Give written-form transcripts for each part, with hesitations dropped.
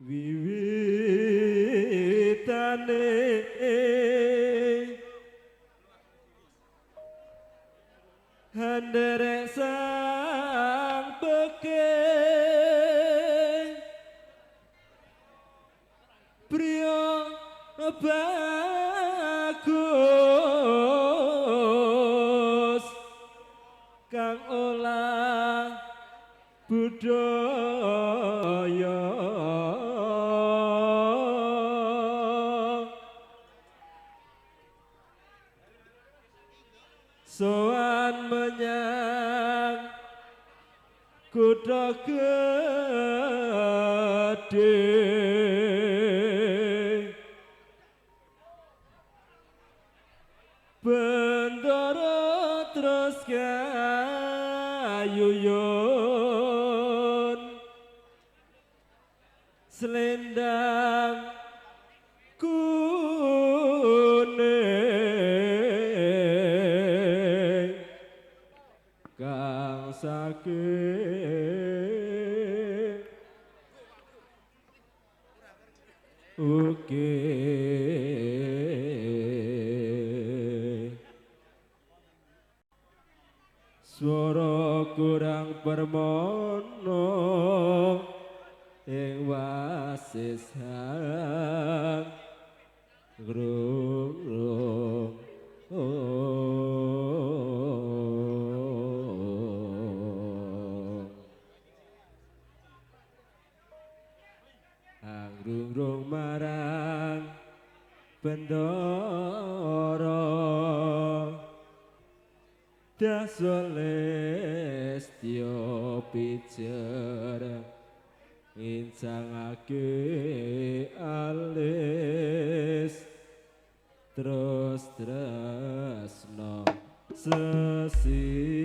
wiwitane henderek sang beke priya bagus kang olah budaya soan menyang kutha gedhe bendara terus kayuyun selendang kuning kang saking swara kurang permono ing wasisang grung angrung marang bendara dasolestyo pijer insangake alis terus tresno sesideman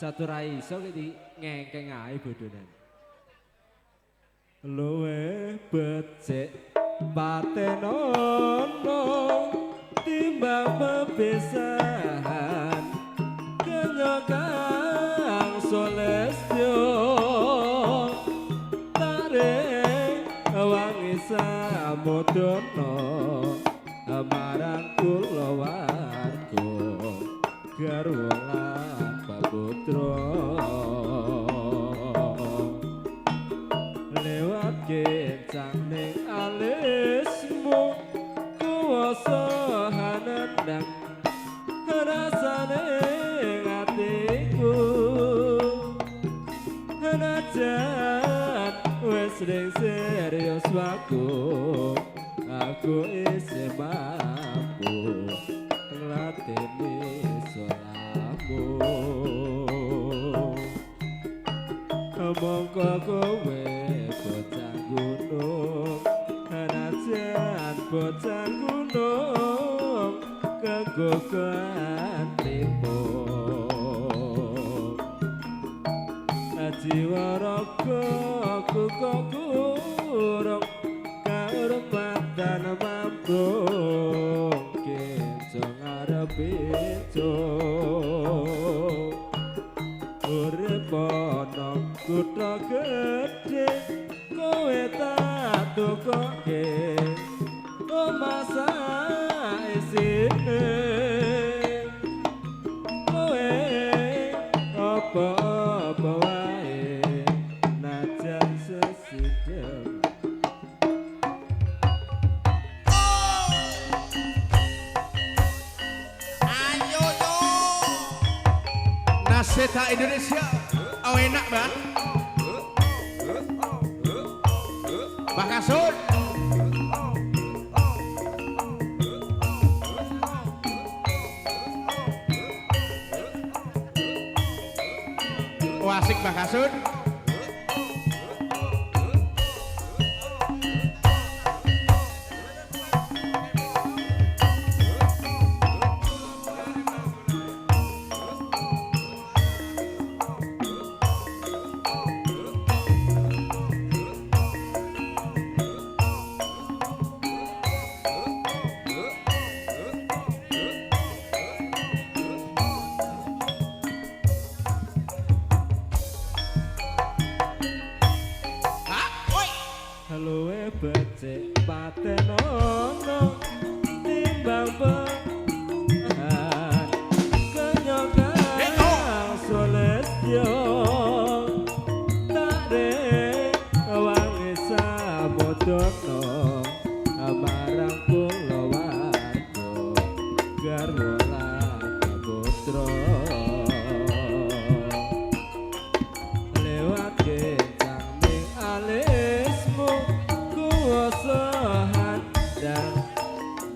satu rai iso iki ngengkeng ae bodonan luwe becik patenono timbang pepisahan kenyokang solestyo tarik wangi samodono marang kulawarga garwa putra lewat kencang ning alismu kuwasa hanendang rasane atiku najan wis ning serius aku isih mampu nglateni mongko kowe bocah gunung najan bocah gunung kegogan timbung jiwa raga kok kurung kaurmatan mampu kencang arep urip ana kutha gedhe kowe tak tukoke masa isine kowe apa wae najan sesidem ayo yo naseta Indonesia oh enak bang Pak Kasut Oh asik Mbah Kasut. Luwe becik patenono timbang pengan kenyokan solestyo tak dek wangi sabodokno amarang kula warga garwa lan putra lewat kencang ning alismu kuwasahan dan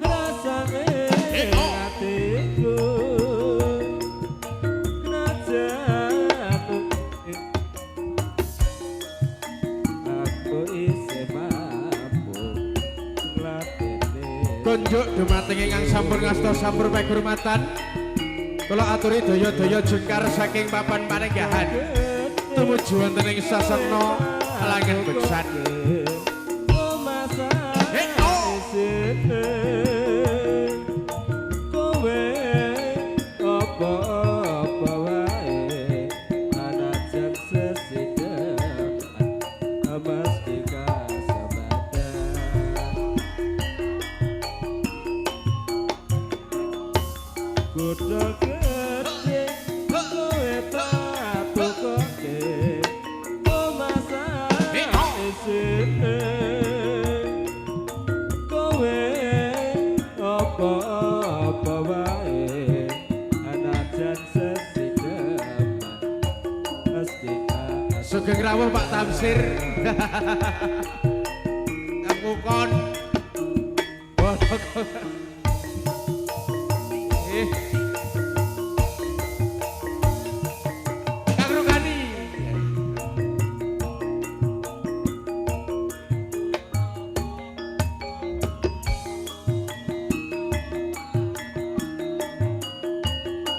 rasane hatiku najan aku isih mampu nglatih Konjuk dumateng ingkang sampun ngasta sampur pagurmatan. Kula aturi daya-daya jengkar saking papan panenggahan. Tumuju wonten ing sasana langen beksan. Kowe apa-apa wae anajan sesideman mesti kasabadan kudu gede kowe tak tukoke omasan isine kowe apa-apa wae anajan sesideman mesti Sugeng rawuh Pak Tamsir. Aku kon. Kang Rukani.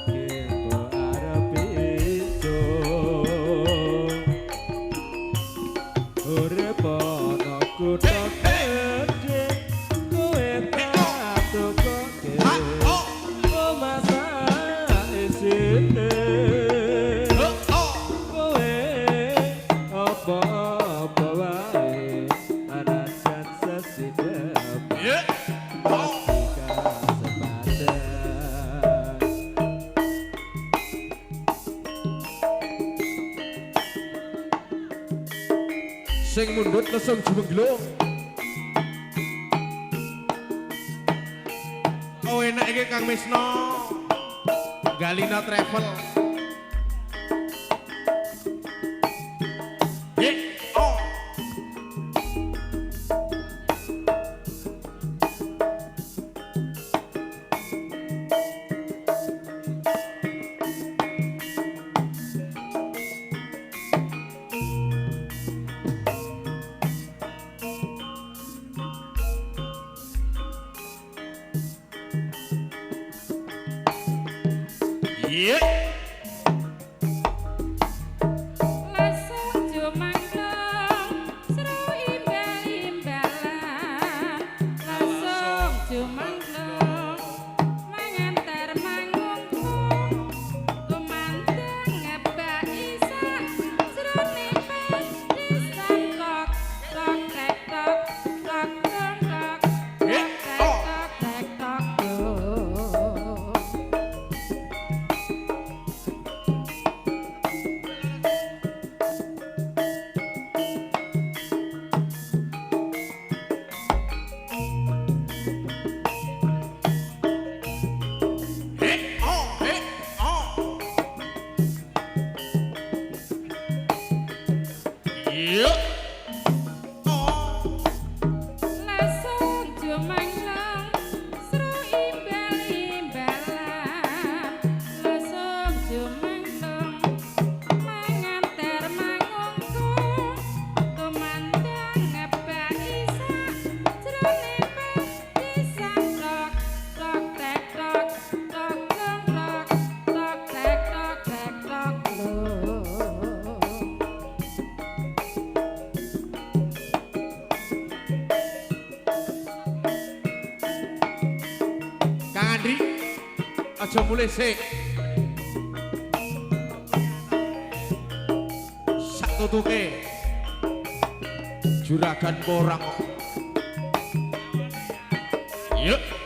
Kepo arep iso urip ana kutha gedhe kowe tak tukoke omasan isine kowe apa-apa wae anajan sesideman Sing mundhut lesung jumenglung. Oh enak iki Kang Misno. Galina Travel. Oh. Yeah. Aja mulih sik. Sak tutuke. Juragan porang. Yuk.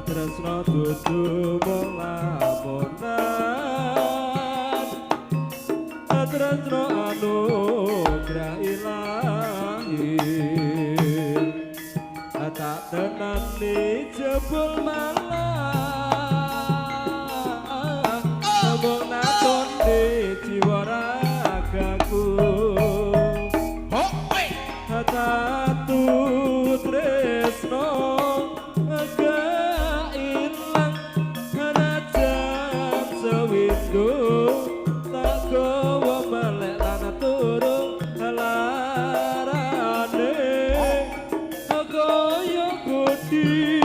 tresno dudu mung lamunan tresno anu tenane jebul malah jebul nakonde jiwa ragaku tatu tresno agak ilang hanajan sewindo tak gawa melek lan turung halarane kaya gudi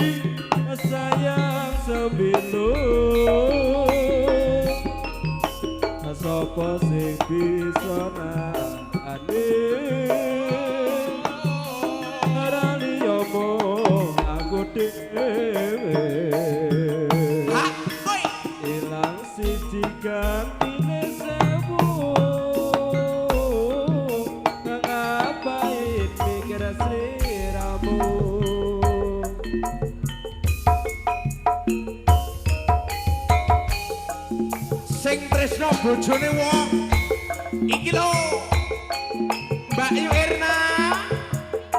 sayang sebilu sapa sing bisa nangane arani omong aku dhewe ilang siji gantine sewu ngapain mikir sliramu sing tresno bojone wong iki lho Mbak Yu Irna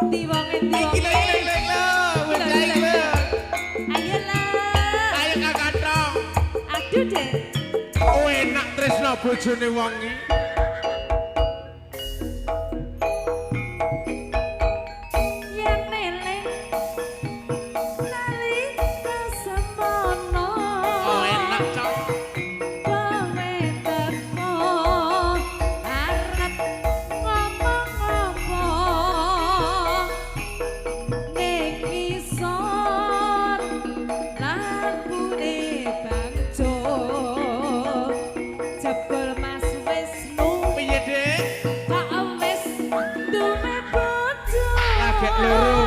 Di wong endi iki lho ayo kakak tong aduh deh oh enak tresno bojone wong iki yen eling nalika semono oh enak cok kowe teko arep ngomong apa ning isor lampune bangjo jebul Mas Wisnu piye Dik kok wis duwe bojo Lagek loro.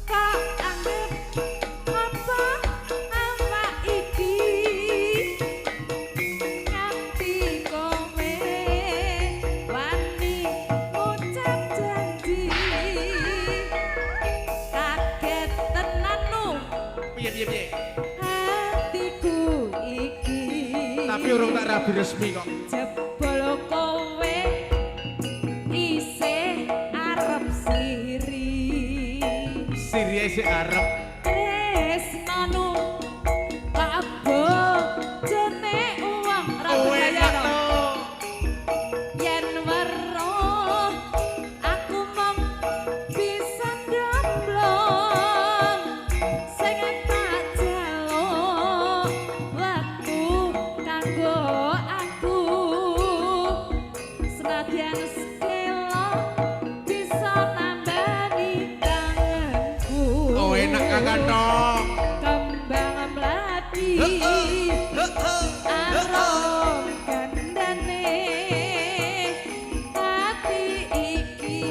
kok anggap apa awak iki nganti kowe wani ngucap janji kaget tenan nu piye hatiku iki tapi urung tak rabi resmi kok jebol kowe isih arep Siria sik arep tresnanu kabo jene uang ra oh percaya enak no. lho Yen weruh aku mong bisa ndamblong sing tak jaluk waktu kanggo aku senadyan sekelo bisa nambani kangenku oh enak kakak tong kembang mladi arong kandhane ati iki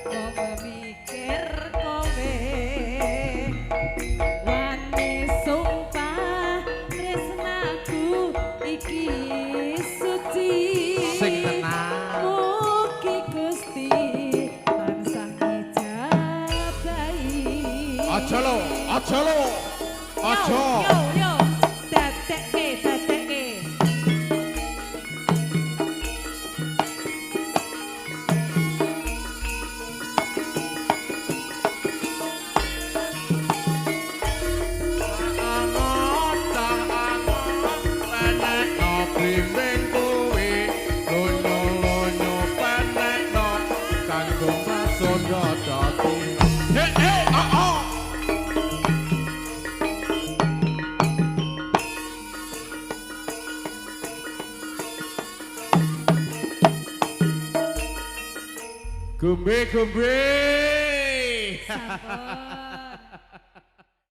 kok mikir kowe wani sumpah tresnaku iki suci sing tenang mugi Gusti tansah ngijabahi aja lho aja yo dadekke Gombe sampun